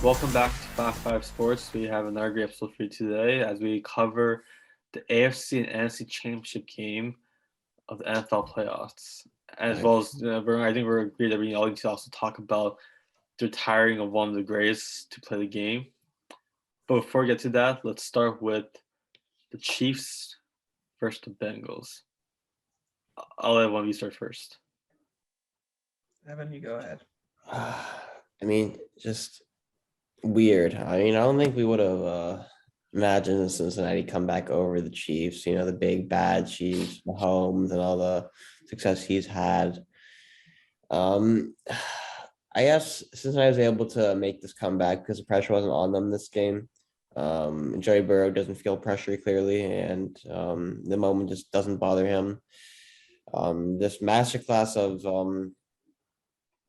Welcome back to Five Sports. We have another great episode for you today as we cover the AFC and NFC Championship game of the NFL playoffs, as Right. well as I think we're agreed that we all need to also talk about the retiring of one of the greatest to play the game. But before we get to that, let's start with the Chiefs versus the Bengals. I'll let one of you start first. Evan, you go ahead. Just weird. I don't think we would have imagined Cincinnati come back over the Chiefs. The big bad Chiefs, Mahomes, and all the success he's had. I guess Cincinnati was able to make this comeback because the pressure wasn't on them this game. Joey Burrow doesn't feel pressure clearly, and the moment just doesn't bother him. This masterclass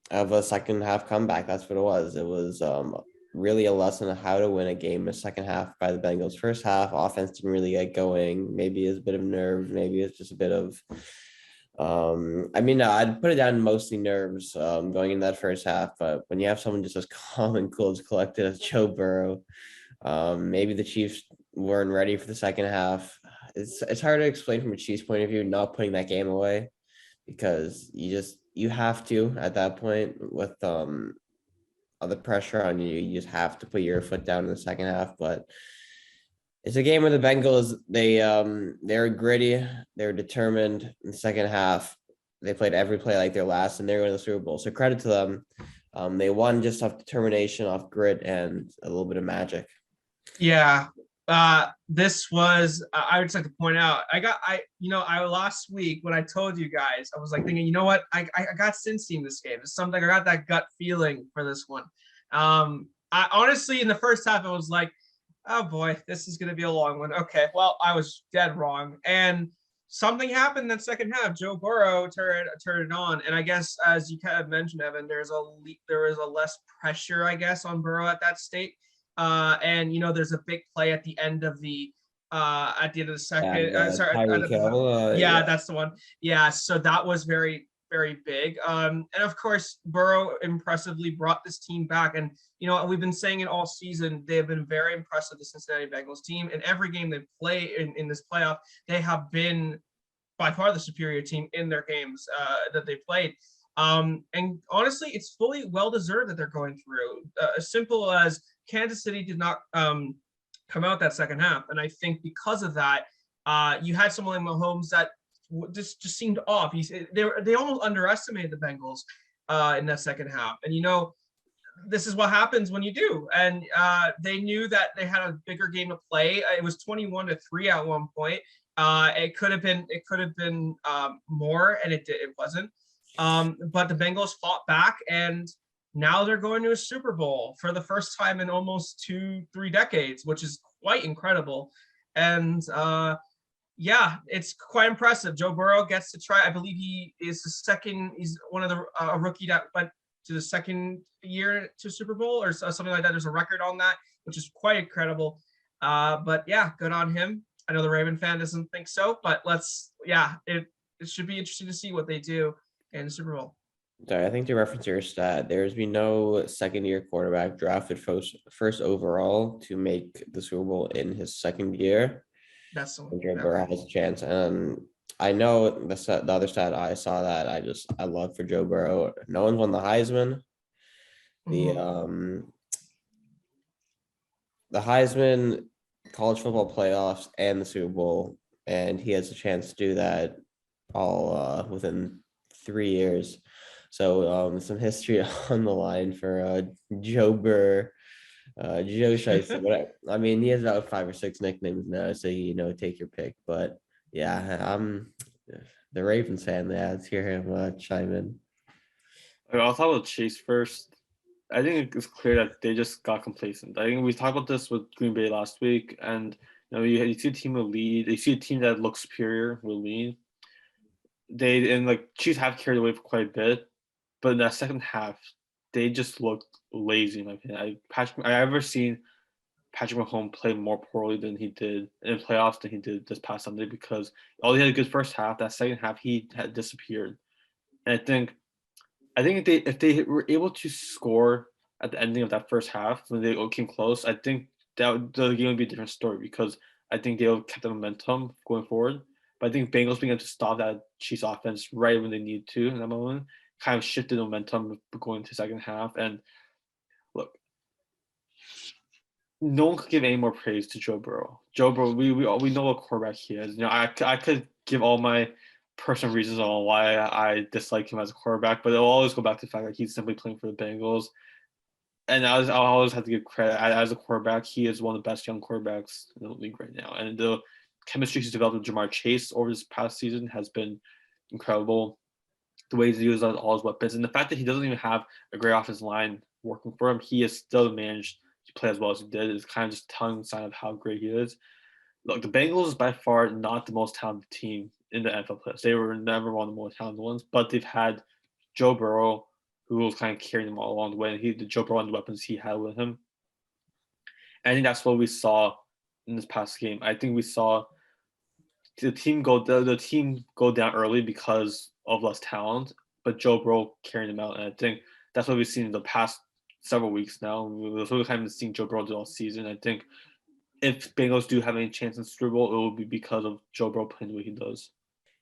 of a second half comeback. That's what it was. It was really a lesson on how to win a game in the second half by the Bengals. First half, offense didn't really get going. Maybe it's a bit of nerves. Maybe it's just a bit of I'd put it down mostly nerves going in that first half. But when you have someone just as calm and cool as collected as Joe Burrow, maybe the Chiefs weren't ready for the second half. It's hard to explain from a Chiefs point of view, not putting that game away, because you have to at that point with all the pressure on you. You just have to put your foot down in the second half. But it's a game where the Bengals they're gritty, they're determined. In the second half, they played every play like their last, and they're going to the Super Bowl. So credit to them. They won just off determination, off grit, and a little bit of magic. Yeah. This was, I would just like to point out, I last week when I told you guys, I was like thinking, you know what? I got Cincy in this game. It's something, I got that gut feeling for this one. I honestly, in the first half, I was like, oh boy, this is going to be a long one. Okay. Well, I was dead wrong. And something happened in that second half. Joe Burrow turned it on. And I guess, as you kind of mentioned, Evan, there is a less pressure, I guess, on Burrow at that state. And there's a big play at the end of the second. That's the one. Yeah, so that was very, very big. And of course, Burrow impressively brought this team back. And we've been saying it all season. They have been very impressive, the Cincinnati Bengals team. In every game they play in this playoff, they have been by far the superior team in their games that they played. And honestly, it's fully well deserved that they're going through. As simple as Kansas City did not come out that second half, and I think because of that, you had someone like Mahomes that just seemed off. They almost underestimated the Bengals in that second half, and this is what happens when you do. And they knew that they had a bigger game to play. It was 21-3 at one point. It could have been more, and it wasn't. But the Bengals fought back, and now they're going to a Super Bowl for the first time in almost 2-3 decades, which is quite incredible. And it's quite impressive. Joe Burrow gets to try. I believe he's one of the a rookie that went to the second year to Super Bowl or something like that. There's a record on that, which is quite incredible. But yeah, good on him. I know the Raven fan doesn't think so, but it should be interesting to see what they do in the Super Bowl. Sorry, I think to reference your stat, there's been no second-year quarterback drafted first overall to make the Super Bowl in his second year. That's the one. Joe Burrow has a chance, and I know the other stat I saw that I love for Joe Burrow. No one's won the Heisman. The Heisman, college football playoffs, and the Super Bowl, and he has a chance to do that all within 3 years. So some history on the line for Joe Burr, Joe Shiesty. He has about 5 or 6 nicknames now, so take your pick. But yeah, I'm the Ravens fan. Yeah, let's hear him chime in. I'll talk about Chase first. I think it's clear that they just got complacent. I think we talked about this with Green Bay last week, and you see a team with lead. You see a team that looks superior with lead. Chiefs have carried away for quite a bit, but in that second half, they just looked lazy in my opinion. I've ever seen Patrick Mahomes play more poorly than he did in playoffs than he did this past Sunday, because although he had a good first half, that second half he had disappeared. And I think if they were able to score at the ending of that first half when they came close, I think that the game would be a different story because I think they'll kept the momentum going forward. But I think Bengals being able to stop that Chiefs offense right when they need to in that moment kind of shifted the momentum going into second half. And look, no one could give any more praise to Joe Burrow. Joe Burrow, we know what quarterback he is. I could give all my personal reasons on why I dislike him as a quarterback, but it'll always go back to the fact that he's simply playing for the Bengals. And I'll always have to give credit as a quarterback. He is one of the best young quarterbacks in the league right now, and the chemistry he's developed with Jamar Chase over this past season has been incredible. The way he's used all his weapons, and the fact that he doesn't even have a great offensive line working for him, he has still managed to play as well as he did. Is kind of just telling sign of how great he is. Look, the Bengals is by far not the most talented team in the NFL playoffs. They were never one of the most talented ones, but they've had Joe Burrow, who was kind of carrying them all along the way. And the Joe Burrow and the weapons he had with him. And I think that's what we saw in this past game. I think we saw the team go down early because of less talent, but Joe Burrow carrying them out. And I think that's what we've seen in the past several weeks now. We've kind of seen Joe Burrow do all season. I think if Bengals do have any chance in Super Bowl, it will be because of Joe Burrow playing the way he does.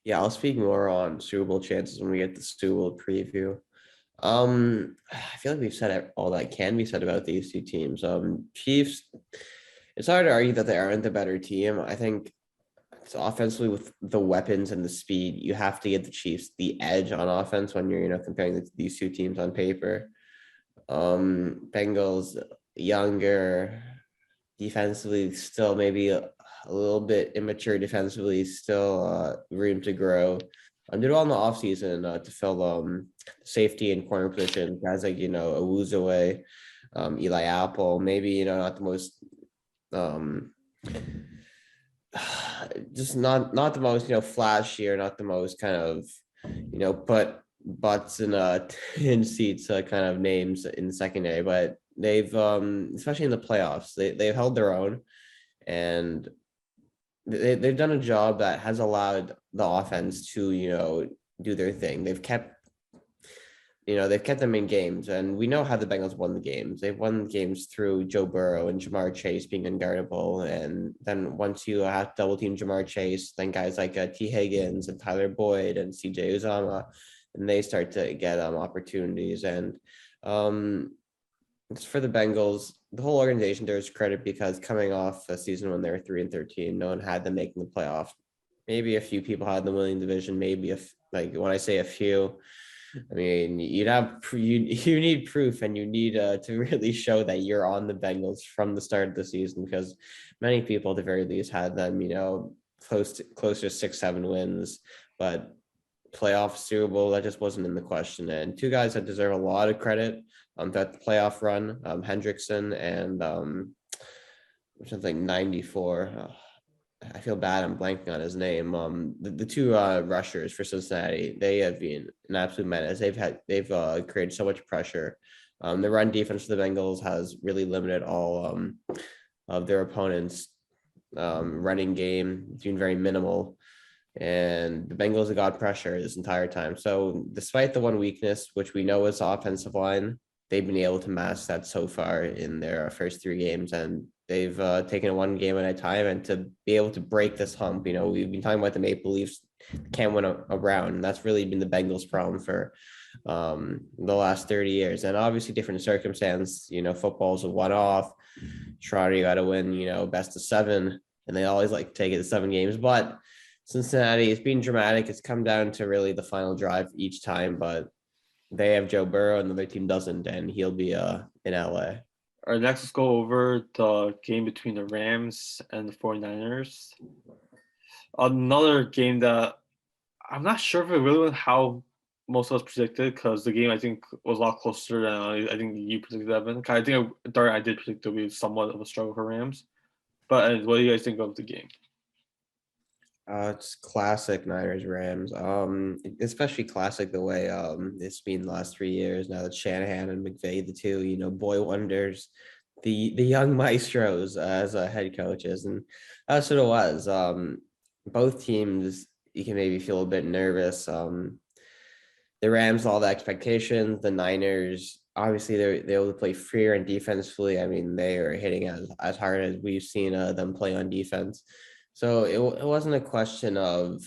Yeah, I'll speak more on Super Bowl chances when we get the Super Bowl preview. I feel like we've said all that can be said about these two teams. Chiefs, it's hard to argue that they aren't the better team. I think it's offensively with the weapons and the speed, you have to give the Chiefs the edge on offense when you're, comparing these two teams on paper. Bengals, younger, defensively, still maybe a little bit immature defensively, still room to grow. Did well in the offseason to fill safety and corner position. Guys like, Awuzaway, Eli Apple, maybe, not the most just not the most, flashy or not the most kind of, put butts in seats kind of names in the secondary, but they've especially in the playoffs, they've held their own, and they've done a job that has allowed the offense to, do their thing. They've kept them in games, and we know how the Bengals won the games. They've won games through Joe Burrow and Jamar Chase being unguardable. And then once you have to double team Jamar Chase, then guys like T. Higgins and Tyler Boyd and CJ Uzama, and they start to get opportunities. And it's for the Bengals. The whole organization deserves credit because coming off a season when they were 3-13, no one had them making the playoff. Maybe a few people had them winning division. Maybe when I say a few, I mean, you need proof, and you need to really show that you're on the Bengals from the start of the season, because many people at the very least had them, close to 6-7 wins, but playoff Super Bowl, that just wasn't in the question. And two guys that deserve a lot of credit that the playoff run, Hendrickson and which is like 94. I feel bad I'm blanking on his name. The two rushers for Cincinnati, they have been an absolute menace. They've created so much pressure. The run defense for the Bengals has really limited all of their opponents' running game, being very minimal. And the Bengals have got pressure this entire time. So despite the one weakness, which we know is the offensive line, they've been able to mask that so far in their first 3 games, and they've taken it one game at a time. And to be able to break this hump, we've been talking about the Maple Leafs can't win a round, and that's really been the Bengals' problem for the last 30 years. And obviously different circumstance, football's a one-off. Toronto, you got to win, best of 7, and they always like to take it to 7 games. But Cincinnati, it's been dramatic. It's come down to really the final drive each time, but they have Joe Burrow and the other team doesn't, and he'll be in LA. All right, next let's go over the game between the Rams and the 49ers. Another game that I'm not sure if it really went how most of us predicted, because the game I think was a lot closer than I think you predicted, Evan. I think I did predict it would be somewhat of a struggle for Rams. But what do you guys think of the game? It's classic Niners Rams. Especially classic the way it's been the last 3 years now that Shanahan and McVay, the two, boy wonders, the young maestros as head coaches, and that's what it was. Both teams, you can maybe feel a bit nervous. The Rams, all the expectations, the Niners, obviously they're able to play freer and defensively. I mean, they are hitting as hard as we've seen them play on defense. So it wasn't a question of,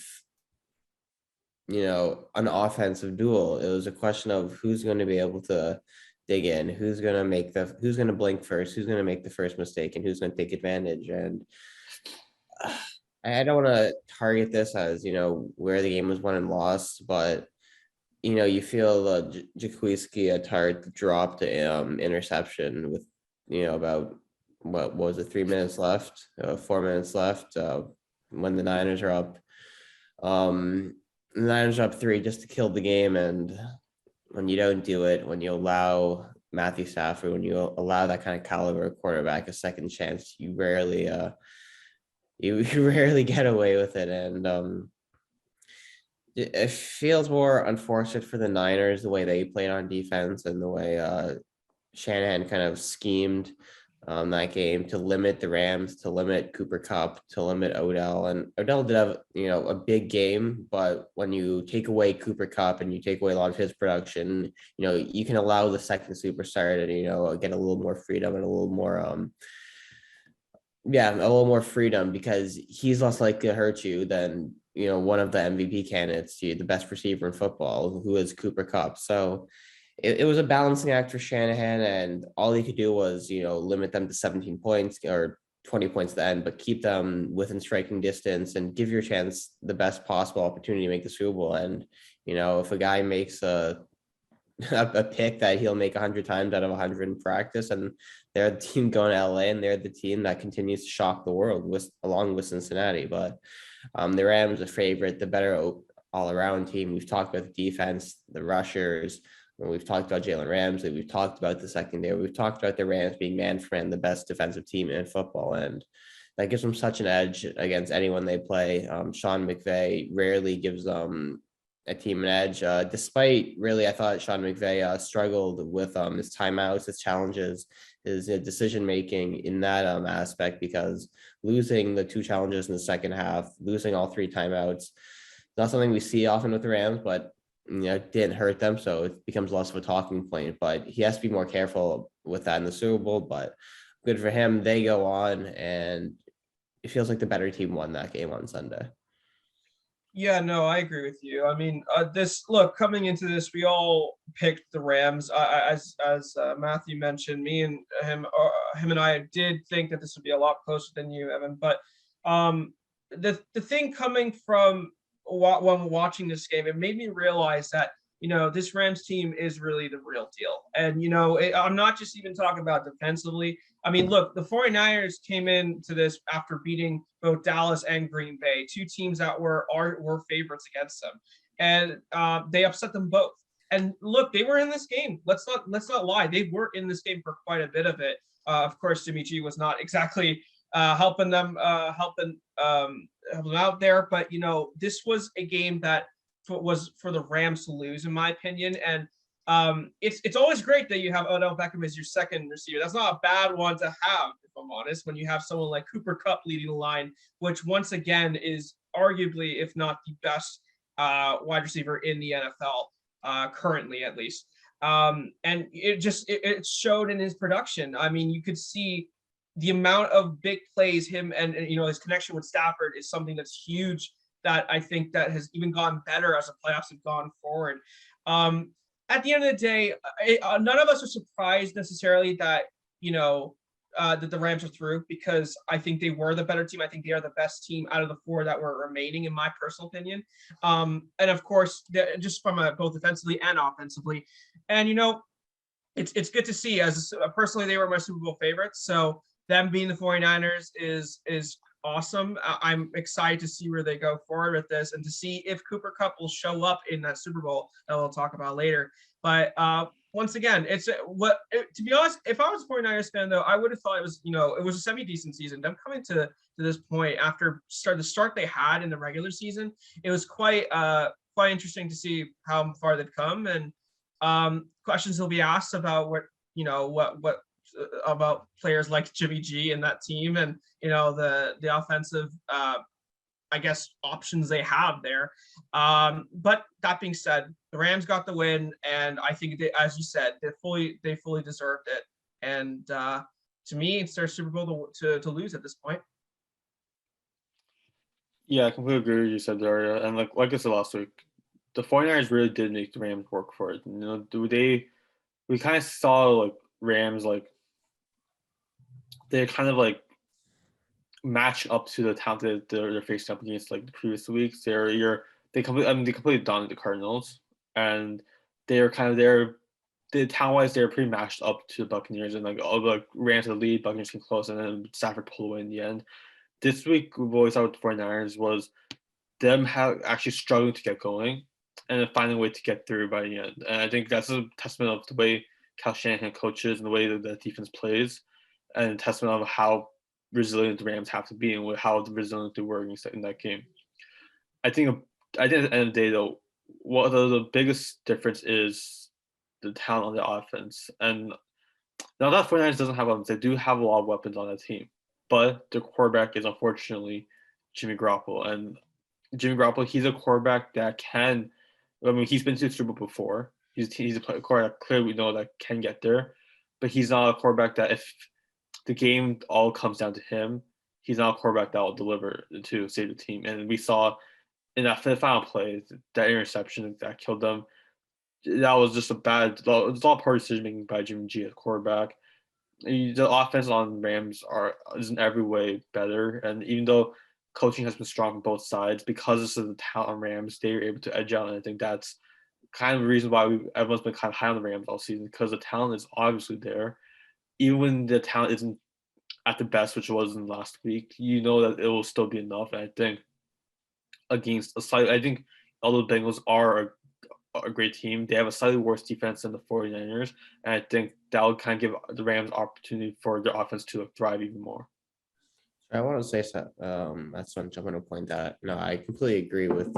an offensive duel. It was a question of who's going to be able to dig in, who's going to blink first, who's going to make the first mistake, and who's going to take advantage. And I don't want to target this as, where the game was won and lost, but you feel Jaquiski Tart dropped interception with, about what was it, 3 minutes left, 4 minutes left, when the Niners are up. The Niners are up 3 just to kill the game, and when you don't do it, when you allow Matthew Stafford, when you allow that kind of caliber quarterback a second chance, you rarely get away with it. And it feels more unfortunate for the Niners, the way they played on defense and the way Shanahan kind of schemed that game to limit the Rams, to limit Cooper Kupp, to limit Odell. And Odell did have, a big game, but when you take away Cooper Kupp and you take away a lot of his production, you can allow the second superstar to, get a little more freedom and a little more freedom, because he's less likely to hurt you than, one of the MVP candidates, the best receiver in football, who is Cooper Kupp. So it was a balancing act for Shanahan, and all he could do was, limit them to 17 points or 20 points at the end, but keep them within striking distance and give your chance the best possible opportunity to make the Super Bowl. And, if a guy makes a pick that he'll make 100 times out of 100 in practice, and they're the team going to LA, and they're the team that continues to shock the world along with Cincinnati. But the Rams are favorite, the better all-around team. We've talked about the defense, the rushers. We've talked about Jalen Ramsey. We've talked about the secondary. We've talked about the Rams being man for man, the best defensive team in football. And that gives them such an edge against anyone they play. Sean McVay rarely gives them a team an edge, despite really, I thought Sean McVay struggled with his timeouts, his challenges, his decision-making in that aspect, because losing the 2 challenges in the second half, losing all 3 timeouts, not something we see often with the Rams, but it didn't hurt them, so it becomes less of a talking point. But he has to be more careful with that in the Super Bowl. But good for him. They go on, and it feels like the better team won that game on Sunday. Yeah, no, I agree with you. I mean, coming into this, we all picked the Rams. As Matthew mentioned, me and him and I did think that this would be a lot closer than you, Evan. But the thing coming from when watching this game, it made me realize that, this Rams team is really the real deal. And, I'm not just even talking about defensively. I mean, look, the 49ers came into this after beating both Dallas and Green Bay, 2 teams that were favorites against them. And they upset them both. And look, they were in this game. Let's not lie. They were in this game for quite a bit of it. Of course, Jimmy G was not exactly helping them out there. But, this was a game that was for the Rams to lose, in my opinion. And it's always great that you have Odell Beckham as your second receiver. That's not a bad one to have, if I'm honest, when you have someone like Cooper Kupp leading the line, which once again is arguably, if not the best wide receiver in the NFL, currently at least. And it showed in his production. I mean, you could see the amount of big plays him and his connection with Stafford is something that's huge, that I think that has even gotten better as the playoffs have gone forward. At the end of the day, none of us are surprised necessarily that, that the Rams are through, because I think they were the better team. I think they are the best team out of the 4 that were remaining, in my personal opinion. And of course, just from both defensively and offensively. And, it's good to see, as personally, they were my Super Bowl favorites. So them being the 49ers is awesome. I'm excited to see where they go forward with this, and to see if Cooper Kupp will show up in that Super Bowl that we'll talk about later. But once again, to be honest, if I was a 49ers fan, though, I would have thought it was, it was a semi-decent season. Them coming to this point after the start they had in the regular season, it was quite interesting to see how far they've come, and questions will be asked about what about players like Jimmy G and that team, and the offensive I guess, options they have there. But that being said, the Rams got the win, and I think they, as you said, they fully deserved it. And to me, it's their Super Bowl to lose at this point. Yeah, I completely agree with you said, Daria. And like I said last week, the 49ers really did make the Rams work for it. You know, we kind of saw like Rams like they kind of like match up to the talent that they're facing up against like the previous weeks. They completely dominated the Cardinals, and they're kind of the talent wise they're pretty matched up to the Buccaneers, and like all the Rams the lead, Buccaneers came close, and then Stafford pulled away in the end. This week, what we saw with the 49ers was them actually struggling to get going and then finding a way to get through by the end. And I think that's a testament of the way Kyle Shanahan coaches and the way that the defense plays, and a testament of how resilient the Rams have to be and how resilient they were in that game. I think at the end of the day, though, what the biggest difference is the talent on the offense. And now that 49ers doesn't have weapons, they do have a lot of weapons on that team. But their quarterback is unfortunately Jimmy Garoppolo. And Jimmy Garoppolo, he's a quarterback that can, I mean, he's been to the Super Bowl before. He's a quarterback clearly we know that can get there. But he's not a quarterback that if the game all comes down to him, he's not a quarterback that will deliver to save the team. And we saw in that final play, that interception that killed them, that was just it was all poor decision making by Jimmy G at quarterback. The offense on Rams is in every way better, and even though coaching has been strong on both sides, because of the talent on Rams, they were able to edge out, and I think that's kind of the reason why everyone's been kind of high on the Rams all season, because the talent is obviously there. Even when the talent isn't at the best, which it was in last week, you know that it will still be enough. And I think I think although the Bengals are a great team, they have a slightly worse defense than the 49ers, and I think that will kind of give the Rams opportunity for their offense to thrive even more. I want to say so. That's what I'm going to point out. No, I completely agree with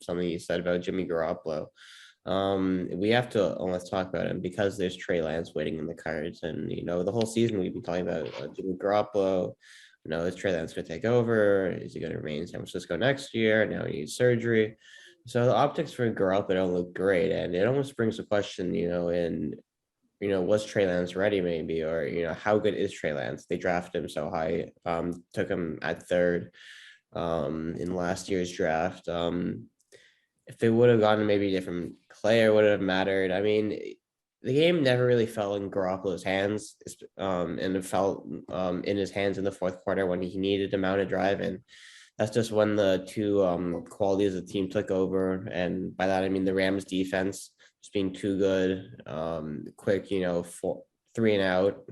something you said about Jimmy Garoppolo. We have to let's talk about him because there's Trey Lance waiting in the cards, and the whole season we've been talking about Jimmy Garoppolo. Is Trey Lance going to take over? Is he going to remain in San Francisco next year? Now he needs surgery. So the optics for Garoppolo don't look great, and it almost brings the question, was Trey Lance ready maybe, or how good is Trey Lance? They drafted him so high, took him at third in last year's draft. If they would have gotten maybe a different player, would have mattered. I mean, the game never really fell in Garoppolo's hands, and it fell in his hands in the fourth quarter when he needed to mount a drive, and that's just when the two qualities of the team took over. And by that, I mean the Rams defense just being too good, quick, 3 and out.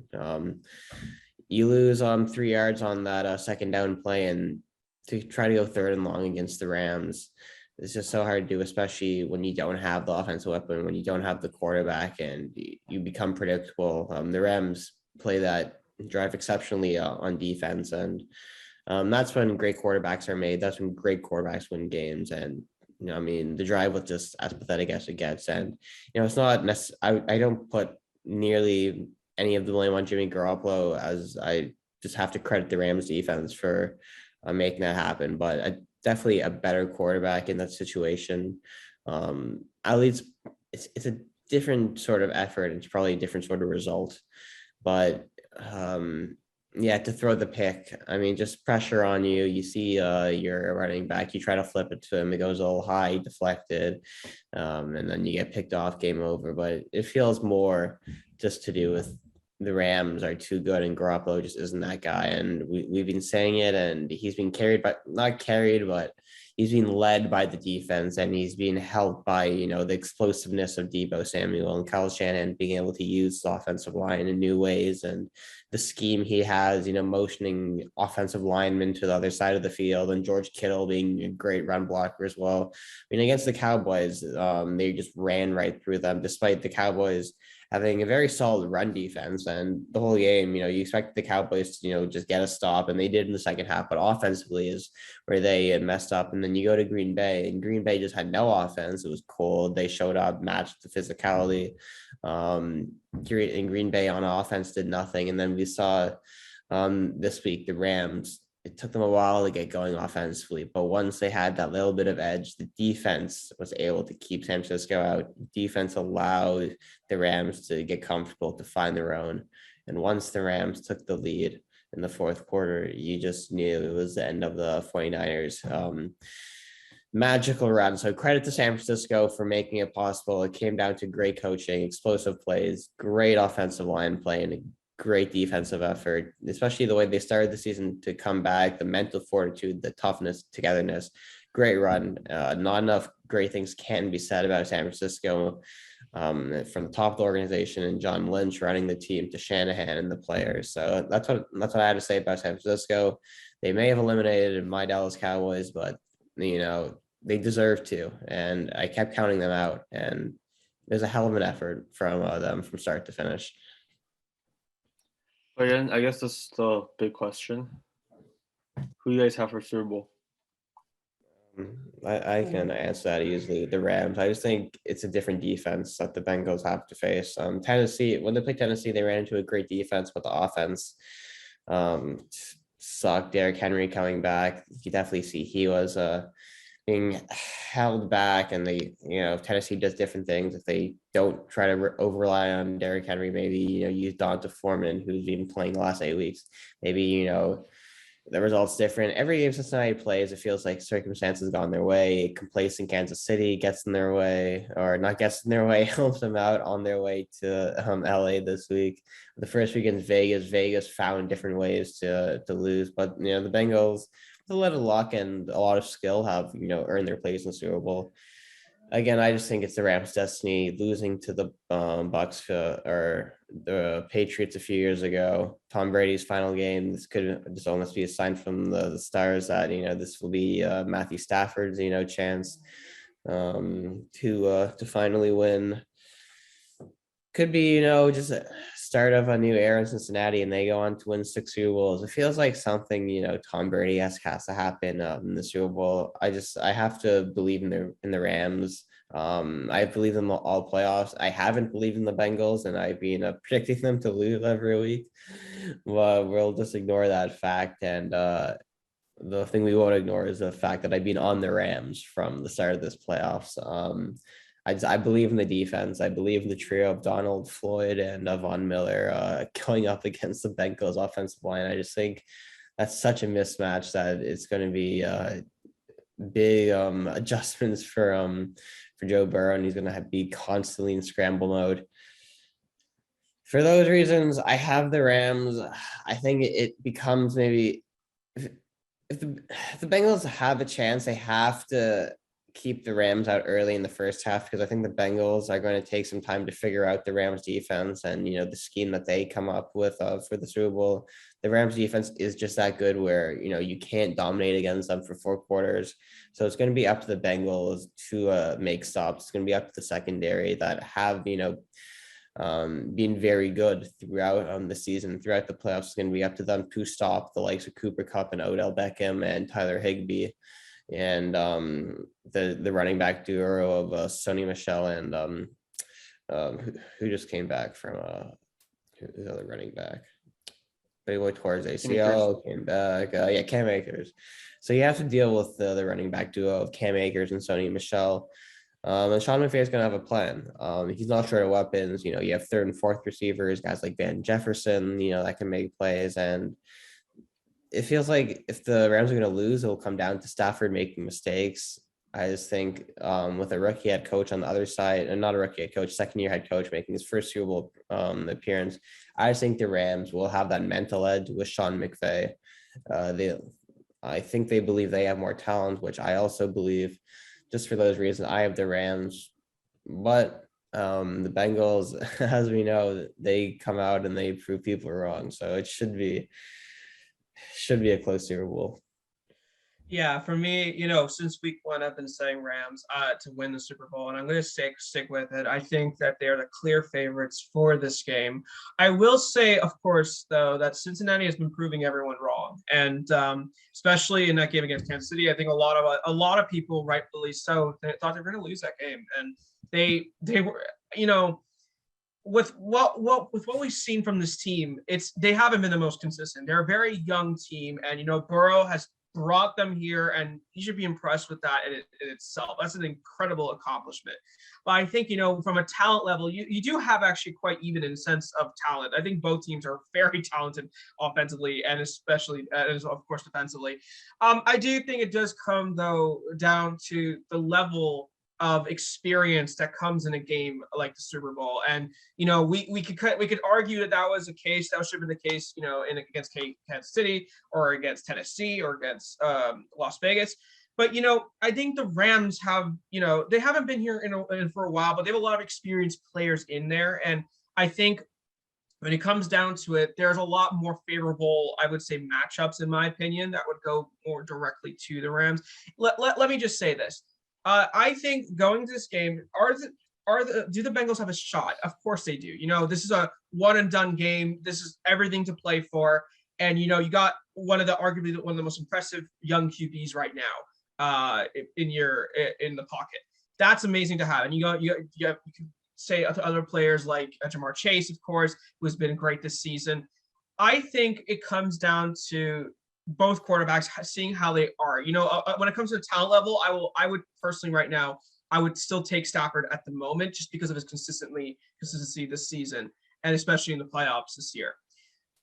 You lose 3 yards on that second down play, and to try to go third and long against the Rams, it's just so hard to do, especially when you don't have the offensive weapon, when you don't have the quarterback, and you become predictable. The Rams play that drive exceptionally on defense, and that's when great quarterbacks are made. That's when great quarterbacks win games. And, the drive was just as pathetic as it gets. And, it's not necessarily, I don't put nearly any of the blame on Jimmy Garoppolo, as I just have to credit the Rams defense for making that happen. But definitely a better quarterback in that situation. At least it's a different sort of effort. It's probably a different sort of result. But, to throw the pick, I mean, just pressure on you. You see your running back, you try to flip it to him. It goes a little high, deflected, and then you get picked off, game over. But it feels more just to do with the Rams are too good and Garoppolo just isn't that guy. And we've been saying it, and he's been not carried, but he's been led by the defense, and he's being helped by, the explosiveness of Deebo Samuel and Kyle Shanahan being able to use the offensive line in new ways, and the scheme he has, motioning offensive linemen to the other side of the field, and George Kittle being a great run blocker as well. I mean, against the Cowboys, they just ran right through them, despite the Cowboys having a very solid run defense. And the whole game, you expect the Cowboys to, just get a stop, and they did in the second half, but offensively is where they had messed up. And then you go to Green Bay, and Green Bay just had no offense. It was cold. They showed up, matched the physicality. And Green Bay on offense did nothing. And then we saw this week, the Rams it took them a while to get going offensively, but once they had that little bit of edge, the defense was able to keep San Francisco out. Defense allowed the Rams to get comfortable, to find their own. And once the Rams took the lead in the fourth quarter, you just knew it was the end of the 49ers. Magical run. So credit to San Francisco for making it possible. It came down to great coaching, explosive plays, great offensive line play, and a great defensive effort, especially the way they started the season to come back, the mental fortitude, the toughness, togetherness. Great run. Not enough great things can be said about San Francisco, from the top of the organization and John Lynch running the team to Shanahan and the players. So that's what I had to say about San Francisco. They may have eliminated my Dallas Cowboys, but they deserve to, and I kept counting them out, and there's a hell of an effort from them from start to finish. Again, I guess this is the big question. Who do you guys have for Super Bowl? I can answer that easily. The Rams. I just think it's a different defense that the Bengals have to face. Tennessee, when they played Tennessee, they ran into a great defense, but the offense sucked. Derrick Henry coming back, you definitely see he was being held back, and Tennessee does different things. If they don't try to over rely on Derrick Henry, maybe use Donta Foreman, who's been playing the last 8 weeks. Maybe the result's different. Every game Cincinnati plays, it feels like circumstances gone their way. Complacent Kansas City gets in their way, or not gets in their way, helps them out on their way to LA this week. The first week against Vegas found different ways to lose, but the Bengals, with a lot of luck and a lot of skill, have earned their place in the Super Bowl. Again, I just think it's the Rams' destiny, losing to the Bucks or the Patriots a few years ago. Tom Brady's final game. This could just almost be a sign from the stars that this will be Matthew Stafford's chance to finally win. Could be just a start of a new era in Cincinnati, and they go on to win 6 Super Bowls. It feels like something Tom Brady has to happen in the Super Bowl. I have to believe in the Rams. I believe in all playoffs. I haven't believed in the Bengals, and I've been predicting them to lose every week. But we'll just ignore that fact. And the thing we won't ignore is the fact that I've been on the Rams from the start of this playoffs. I believe in the defense. I believe in the trio of Donald, Floyd, and Von Miller going up against the Bengals offensive line. I just think that's such a mismatch that it's going to be big adjustments for Joe Burrow, and he's going to be constantly in scramble mode. For those reasons, I have the Rams. I think it becomes maybe if the Bengals have a chance, they have to keep the Rams out early in the first half, because I think the Bengals are going to take some time to figure out the Rams defense and the scheme that they come up with for the Super Bowl. The Rams defense is just that good where you can't dominate against them for 4 quarters. So it's going to be up to the Bengals to make stops. It's going to be up to the secondary that have been very good throughout the season, throughout the playoffs. It's going to be up to them to stop the likes of Cooper Kupp and Odell Beckham and Tyler Higbee, and the running back duo of Sony Michel and who just came back from who's the other running back? Big boy towards ACL came back. Cam Akers. So you have to deal with the running back duo of Cam Akers and Sony Michel. And Sean McVay is going to have a plan. He's not short of weapons. You have 3rd and 4th receivers, guys like Van Jefferson, that can make plays. And it feels like if the Rams are going to lose, it'll come down to Stafford making mistakes. I just think with a rookie head coach on the other side, and not a rookie head coach, second-year head coach making his first Super Bowl appearance, I just think the Rams will have that mental edge with Sean McVay. I think they believe they have more talent, which I also believe. Just for those reasons, I have the Rams. But the Bengals, as we know, they come out and they prove people wrong. So it should be a close Super Bowl. Yeah, for me, since week 1, I've been saying Rams to win the Super Bowl, and I'm going to stick with it. I think that they're the clear favorites for this game. I will say, of course, though, that Cincinnati has been proving everyone wrong, and especially in that game against Kansas City, I think a lot of people, rightfully so, thought they were going to lose that game, and they were, with what we've seen from this team, they haven't been the most consistent. They're a very young team, and Burrow has brought them here, and you should be impressed with that in itself. That's an incredible accomplishment. But I think from a talent level, you do have actually quite even in the sense of talent. I think both teams are very talented offensively, and especially of course defensively. I do think it does come though down to the level of experience that comes in a game like the Super Bowl. And we could argue that was the case. That should have been the case, against Kansas City or against Tennessee or against Las Vegas. But I think the Rams have, they haven't been here in for a while, but they have a lot of experienced players in there. And I think when it comes down to it, there's a lot more favorable, I would say, matchups, in my opinion, that would go more directly to the Rams. Let me just say this. I think going to this game, do the Bengals have a shot? Of course they do. This is a one and done game. This is everything to play for. And, you got arguably one of the most impressive young QBs right now in the pocket. That's amazing to have. And you can say other players like Jamar Chase, of course, who's been great this season. I think it comes down to both quarterbacks seeing how they are. When it comes to the talent level, I would personally right now, I would still take Stafford at the moment just because of his consistency this season, and especially in the playoffs this year.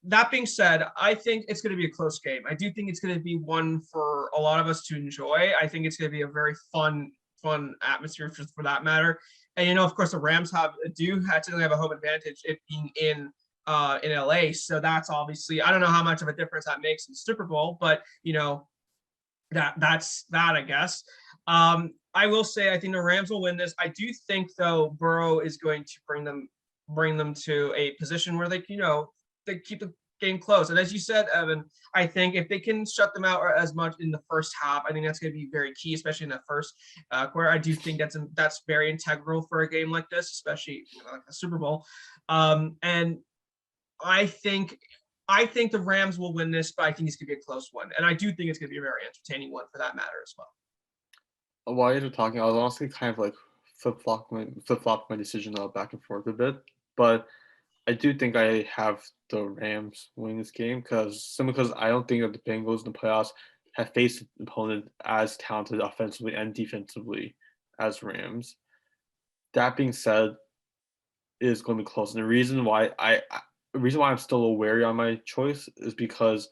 That being said, I think it's going to be a close game. I do think it's going to be one for a lot of us to enjoy. I think it's going to be a very fun atmosphere for that matter. And, of course, the Rams have a home advantage, it being in LA. So that's obviously, I don't know how much of a difference that makes in the Super Bowl, but that's that, I guess. I will say, I think the Rams will win this. I do think though, Burrow is going to bring them to a position where they keep the game close. And as you said, Evan, I think if they can shut them out as much in the first half, I think that's going to be very key, especially in the first quarter. I do think that's very integral for a game like this, especially like the Super Bowl. And I think the Rams will win this, but I think it's going to be a close one. And I do think it's going to be a very entertaining one for that matter as well. While you're talking, I was honestly kind of like flip-flop my decision back and forth a bit. But I do think I have the Rams winning this game because I don't think that the Bengals in the playoffs have faced an opponent as talented offensively and defensively as Rams. That being said, it is going to be close. And the reason why I'm still wary on my choice is because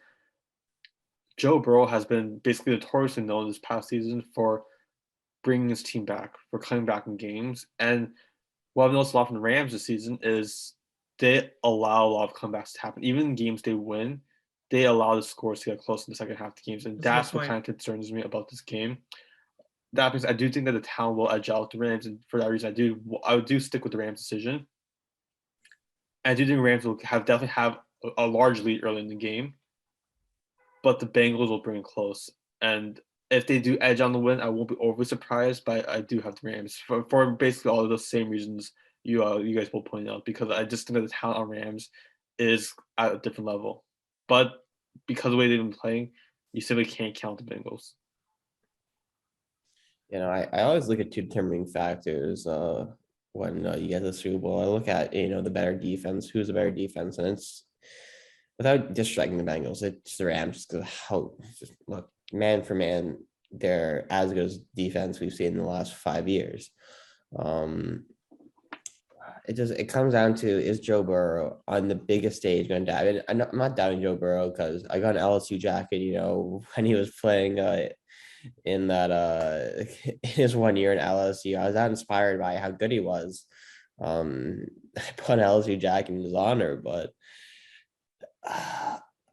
Joe Burrow has been basically notoriously known this past season for bringing his team back, for coming back in games. And what I've noticed a lot from the Rams this season is they allow a lot of comebacks to happen. Even in games they win, they allow the scores to get close in the second half of the games. And that's what kind of concerns me about this game. That means I do think that the talent will edge out the Rams. And for that reason, I would stick with the Rams decision. I do think Rams will definitely have a large lead early in the game, but the Bengals will bring it close. And if they do edge on the win, I won't be overly surprised, but I do have the Rams for basically all of those same reasons you guys will point out, because I just think that the talent on Rams is at a different level. But because of the way they've been playing, you simply can't count the Bengals. I always look at two determining factors when you get the Super Bowl. I look at, the better defense, who's the better defense, and it's without disrespecting the Bengals, it's the Rams, because look, man for man, they're as good as defense we've seen in the last 5 years. It comes down to, is Joe Burrow on the biggest stage going to die? I'm not doubting Joe Burrow because I got an LSU jacket, when he was playing in that in his 1 year in LSU. I was that inspired by how good he was. I put an LSU jacket in his honor, but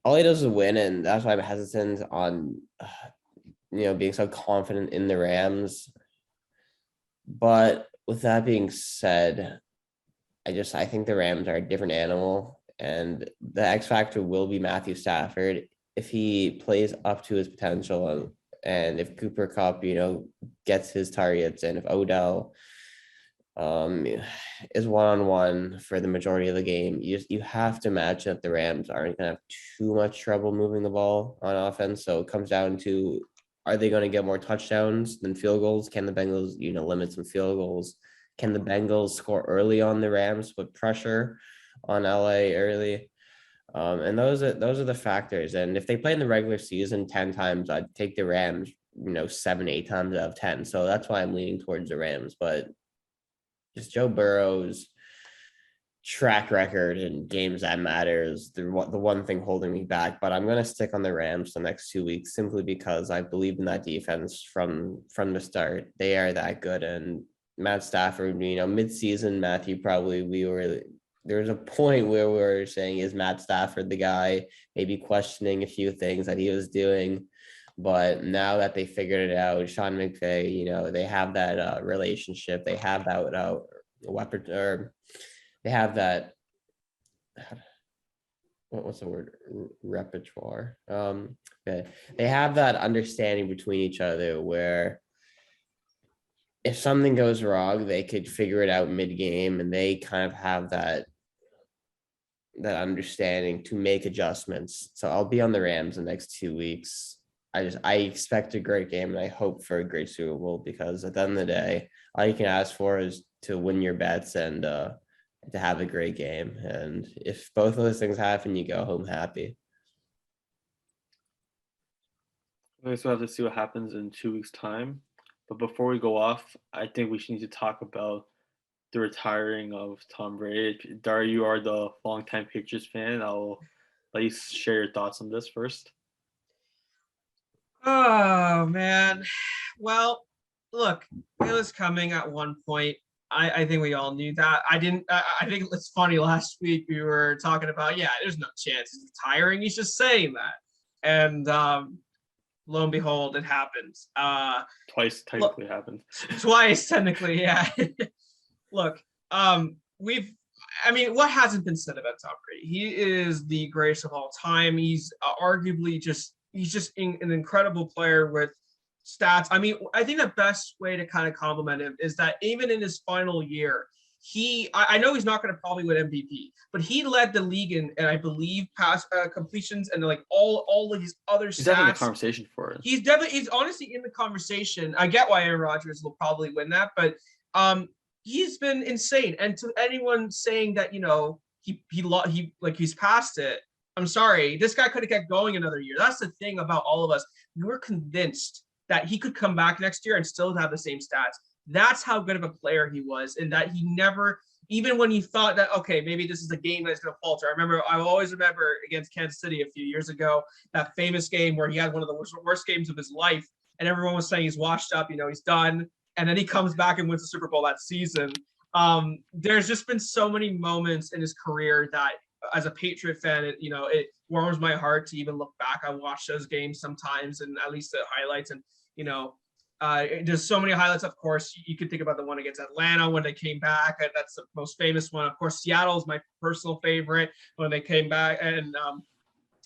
all he does is win, and that's why I'm hesitant on being so confident in the Rams. But with that being said, I think the Rams are a different animal, and the X factor will be Matthew Stafford. If he plays up to his potential, and if Cooper Kupp, gets his targets, and if Odell is one-on-one for the majority of the game, you have to imagine that the Rams aren't going to have too much trouble moving the ball on offense. So it comes down to, are they going to get more touchdowns than field goals? Can the Bengals, limit some field goals? Can the Bengals score early on the Rams, put pressure on LA early? And those are the factors. And if they play in the regular season 10 times, I'd take the Rams, 7, 8 times out of 10. So that's why I'm leaning towards the Rams. But just Joe Burrow's track record in games that matters, the one thing holding me back. But I'm going to stick on the Rams the next 2 weeks simply because I believe in that defense from the start. They are that good. And Matt Stafford, mid-season, Matthew, there was a point where we were saying, is Matt Stafford the guy? Maybe questioning a few things that he was doing. But now that they figured it out, Sean McVay, they have that relationship. They have that weapon, or they have that. What's the word? Repertoire. They have that understanding between each other where if something goes wrong, they could figure it out mid-game, and they kind of have that understanding to make adjustments. So I'll be on the Rams the next 2 weeks. I expect a great game, and I hope for a great Super Bowl, because at the end of the day, all you can ask for is to win your bets and to have a great game. And if both of those things happen, you go home happy. Okay, so we'll have to see what happens in 2 weeks' time. But before we go off, I think we should need to talk about the retiring of Tom Brady. Dario, you are the longtime Patriots fan. I'll let you share your thoughts on this first. Oh man. Well, look, it was coming at one point. I think we all knew that. I think it's funny. Last week we were talking about, there's no chance he's retiring. He's just saying that. And lo and behold, it happens. Twice technically happened. Twice technically, yeah. Look, what hasn't been said about Tom Brady? He is the greatest of all time. He's arguably he's just an incredible player with stats. I think the best way to kind of compliment him is that even in his final year, I know he's not going to probably win MVP, but he led the league in, and I believe, pass completions and like all of his other stats. He's definitely in the conversation for it. He's honestly in the conversation. I get why Aaron Rodgers will probably win that, but he's been insane. And to anyone saying that he's past it, I'm sorry. This guy could have kept going another year. That's the thing about all of us. We were convinced that he could come back next year and still have the same stats. That's how good of a player he was, and that he never, even when he thought that, okay, maybe this is a game that's going to falter. I always remember against Kansas City a few years ago, that famous game where he had one of the worst games of his life, and everyone was saying he's washed up, he's done. And then he comes back and wins the Super Bowl that season. There's just been so many moments in his career that, as a Patriot fan, it warms my heart to even look back. I watch those games sometimes, and at least the highlights. And there's so many highlights. Of course, you could think about the one against Atlanta when they came back. That's the most famous one. Of course, Seattle is my personal favorite when they came back, and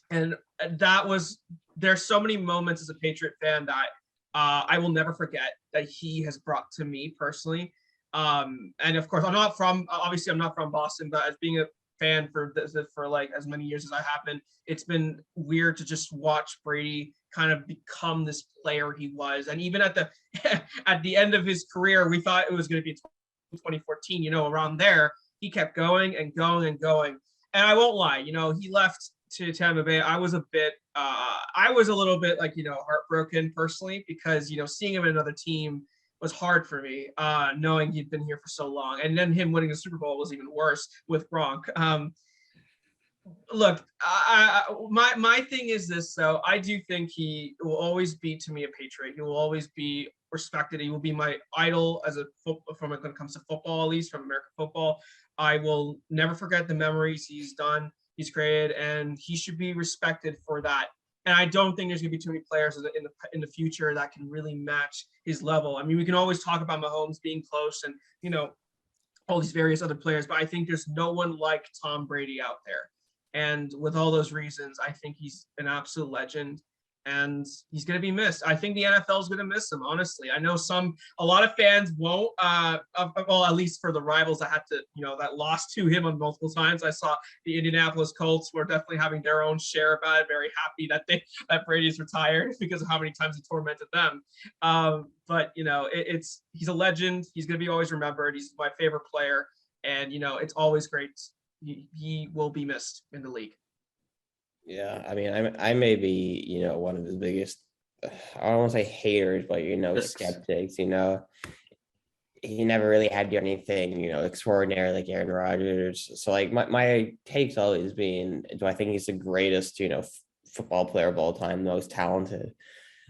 that was. There's so many moments as a Patriot fan that I will never forget that he has brought to me personally. And of course, I'm not from Boston, but as being a fan for like as many years as I have been, it's been weird to just watch Brady kind of become this player he was. And even at the end of his career, we thought it was going to be 2014, around there, he kept going and going and going. And I won't lie, he left to Tampa Bay. I was a little bit like, heartbroken personally, because, seeing him in another team was hard for me, knowing he'd been here for so long. And then him winning the Super Bowl was even worse with Gronk. Look, my thing is this, though. I do think he will always be, to me, a Patriot. He will always be respected. He will be my idol when it comes to football, at least from American football. I will never forget the memories he's created, and he should be respected for that. And I don't think there's going to be too many players in the future that can really match his level. We can always talk about Mahomes being close and, all these various other players, but I think there's no one like Tom Brady out there. And with all those reasons, I think he's an absolute legend. and he's going to be missed. I think the NFL is going to miss him, honestly. I know a lot of fans won't, well, at least for the rivals that had to, that lost to him on multiple times. I saw the Indianapolis Colts were definitely having their own share about it, very happy that Brady's retired because of how many times he tormented them. But, he's a legend. He's going to be always remembered. He's my favorite player. And, it's always great. He will be missed in the league. Yeah, I mean, I may be, one of his biggest, I don't want to say haters, but, skeptics, he never really had to do anything, extraordinary like Aaron Rodgers. So like my take's always been, do I think he's the greatest, football player of all time, the most talented?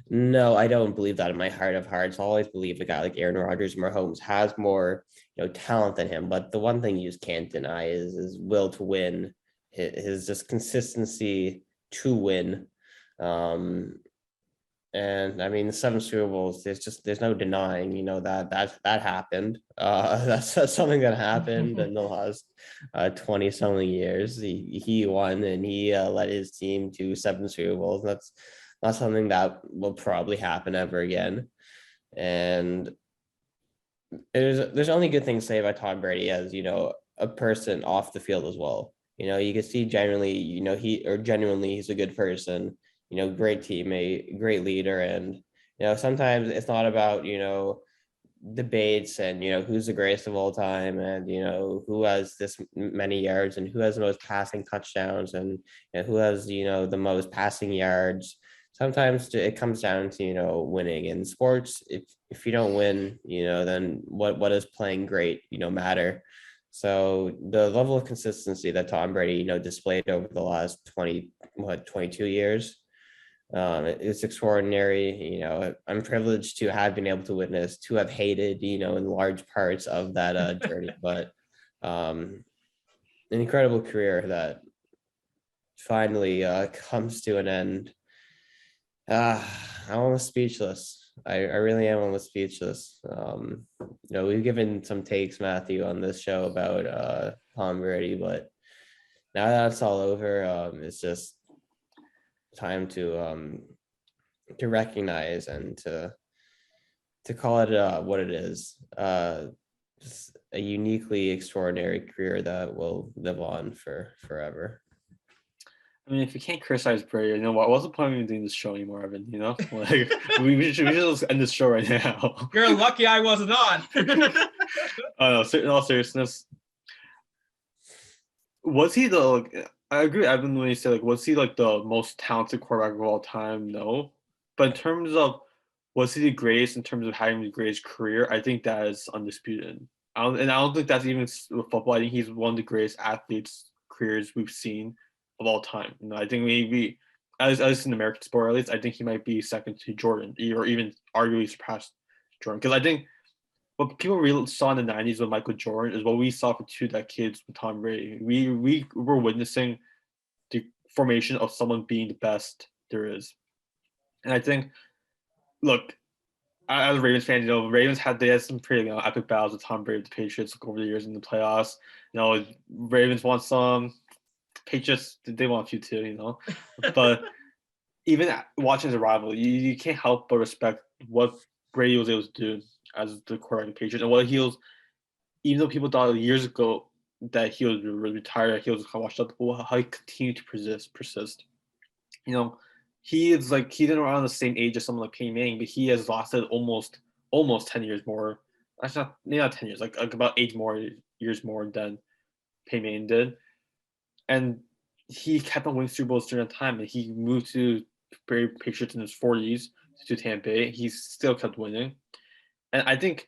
No, I don't believe that in my heart of hearts. I always believe a guy like Aaron Rodgers, Mahomes has more, talent than him. But the one thing you just can't deny is his will to win, his just consistency to win. And I mean, the 7 Super Bowls, there's no denying, that happened. That's something that happened in the last 20 something years. He won and he led his team to 7 Super Bowls. That's not something that will probably happen ever again. And there's only good things to say about Tom Brady as, a person off the field as well. You can see genuinely, genuinely he's a good person, great teammate, great leader. And, sometimes it's not about, debates and, who's the greatest of all time and, who has this many yards and who has the most passing touchdowns and who has, the most passing yards. Sometimes it comes down to, winning in sports. If you don't win, then what does playing great, matter? So the level of consistency that Tom Brady, displayed over the last 22 years, it's extraordinary. I'm privileged to have been able to witness, to have hated, in large parts of that journey, but an incredible career that finally comes to an end. I'm almost speechless. I really am almost speechless. We've given some takes, Matthew, on this show about Tom Brady, but now that it's all over, it's just time to recognize and to call it what it is. Just a uniquely extraordinary career that will live on for forever. I mean, if you can't criticize Brady, what's the point of even doing this show anymore, Evan? Like we should just end this show right now. You're lucky I wasn't on. No, in all seriousness, was he I agree with Evan when he said was he the most talented quarterback of all time? No, but in terms of was he the greatest in terms of having the greatest career, I think that is undisputed. I don't think that's even with football. I think he's one of the greatest athletes careers we've seen of all time. I think maybe as an American sport, at least, I think he might be second to Jordan, or even arguably surpassed Jordan. Because I think what people really saw in the 90s with Michael Jordan is what we saw for 2 decades with Tom Brady. We were witnessing the formation of someone being the best there is. And I think, look, as a Ravens fan, Ravens they had some pretty epic battles with Tom Brady, the Patriots over the years in the playoffs. Ravens won some. Patriots, they want a few too, but even watching the rival, you can't help but respect what Brady was able to do as the quarterback of the Patriots and what he was. Even though people thought years ago that he was retired, he was washed up, how he continued to persist. He is he's around the same age as someone like Peyton Manning, but he has lasted almost 10 years more. That's not 10 years, like about 8 more years more than Peyton Manning did. And he kept on winning Super Bowls during that time. And he moved to Patriots in his 40s to Tampa Bay. He still kept winning. And I think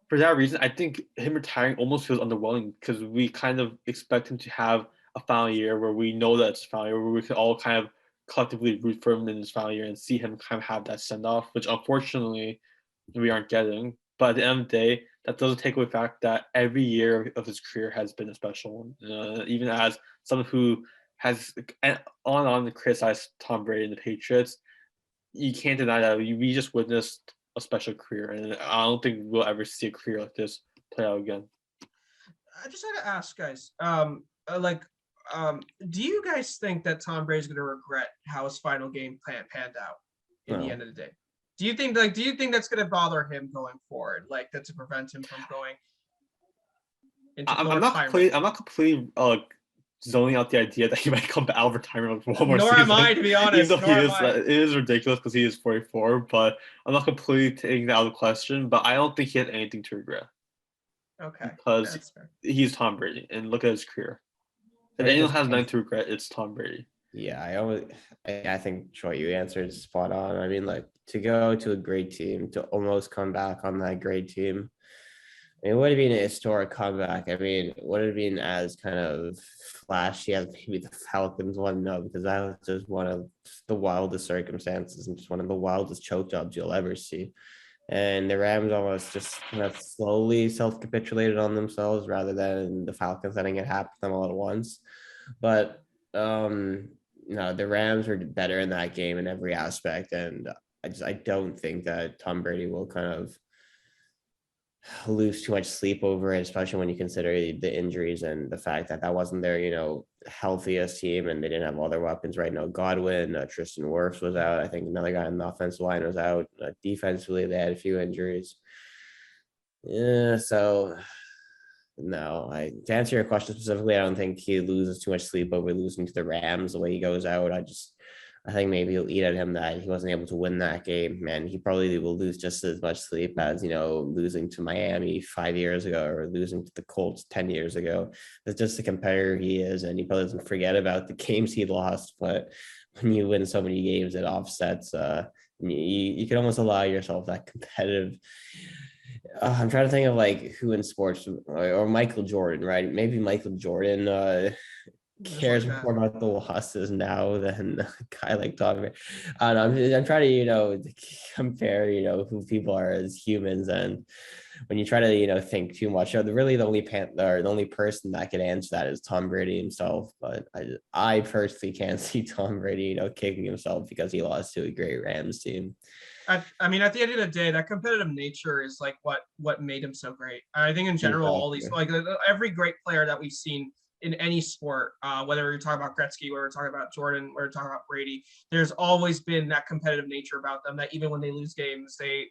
for that reason, I think him retiring almost feels underwhelming because we kind of expect him to have a final year where we know that it's a final year, where we can all kind of collectively root for him in his final year and see him kind of have that send-off, which unfortunately we aren't getting. But at the end of the day, that doesn't take away the fact that every year of his career has been a special one. Even as someone who has on to criticize Tom Brady and the Patriots, you can't deny that we just witnessed a special career, and I don't think we'll ever see a career like this play out again. I just had to ask, guys, do you guys think that Tom Brady's going to regret how his final game plan panned out in the No. end of the day? Do you think that's going to bother him going forward, like that to prevent him from going into I'm not completely zoning out the idea that he might come out of retirement with one more Nor season. am I, to be honest. Even though Nor am I. it is ridiculous because he is 44, but I'm not completely taking that out of the question. But I don't think he had anything to regret Okay. because That's fair. he's Tom Brady, and look at his career. If I anyone just- has nothing to regret, it's Tom Brady. Yeah, I think Troy, you answered spot on. I mean, like to go to a great team, to almost come back on that great team. It would have been a historic comeback. I mean, it would have been as kind of flashy as maybe the Falcons one, no, because that was just one of the wildest circumstances and just one of the wildest choke jobs you'll ever see. And the Rams almost just kind of slowly self-capitulated on themselves rather than the Falcons letting it happen to them all at once. But no, the Rams were better in that game in every aspect, and I don't think that Tom Brady will kind of lose too much sleep over it, especially when you consider the injuries and the fact that wasn't their healthiest team, and they didn't have all their weapons right now. Godwin, Tristan Wirfs was out. I think another guy on the offensive line was out. Defensively, they had a few injuries. Yeah, so no, to answer your question specifically, I don't think he loses too much sleep over losing to the Rams the way he goes out. I think maybe he'll eat at him that he wasn't able to win that game, and he probably will lose just as much sleep as losing to Miami 5 years ago or losing to the Colts 10 years ago. That's just the competitor he is, and he probably doesn't forget about the games he lost. But when you win so many games, it offsets. You can almost allow yourself that competitive. I'm trying to think of like who in sports or Michael Jordan, right? Maybe Michael Jordan cares more about the losses now than a guy like Tom Brady. I don't know. I'm trying to compare who people are as humans, and when you try to think too much, the only person that can answer that is Tom Brady himself. But I personally can't see Tom Brady kicking himself because he lost to a great Rams team. I mean, at the end of the day, that competitive nature is like what made him so great. I think in general, all these every great player that we've seen in any sport, whether you're talking about Gretzky, whether we're talking about Jordan, whether we're talking about Brady, there's always been that competitive nature about them that even when they lose games, they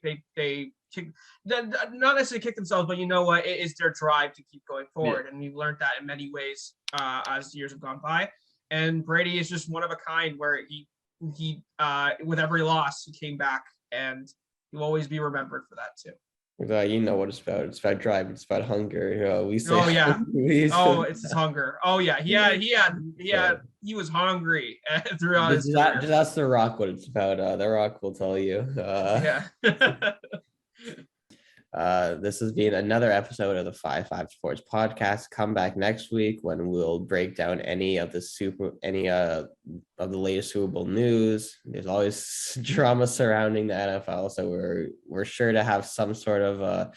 kick, not necessarily kick themselves, but it is their drive to keep going forward. Yeah. And we've learned that in many ways as years have gone by. And Brady is just one of a kind where he with every loss, he came back, and he'll always be remembered for that too. You know what it's about. It's about drive. It's about hunger. We say. Oh yeah. It's his hunger. Oh yeah. He was hungry throughout his career. Just ask The Rock what it's about. The Rock will tell you. Yeah. This has been another episode of the 5-5 Sports Podcast. Come back next week when we'll break down any of the latest Super Bowl news. There's always drama surrounding the NFL, so we're sure to have some sort of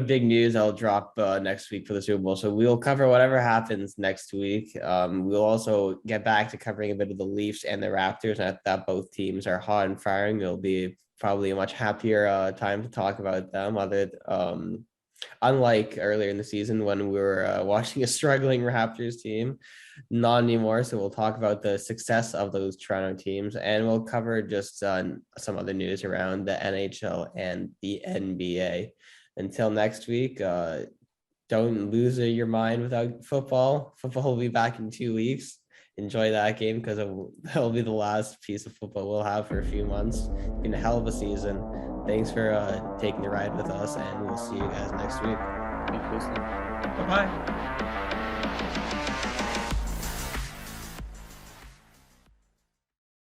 big news that'll drop next week for the Super Bowl. So we'll cover whatever happens next week. We'll also get back to covering a bit of the Leafs and the Raptors. And that both teams are hot and firing, it'll be probably a much happier time to talk about them. Unlike earlier in the season when we were watching a struggling Raptors team, not anymore. So we'll talk about the success of those Toronto teams, and we'll cover just some other news around the NHL and the NBA. Until next week, don't lose your mind without football. Football will be back in 2 weeks. Enjoy that game because that'll be the last piece of football we'll have for a few months. It's been a hell of a season. Thanks for taking the ride with us, and we'll see you guys next week. Bye-bye.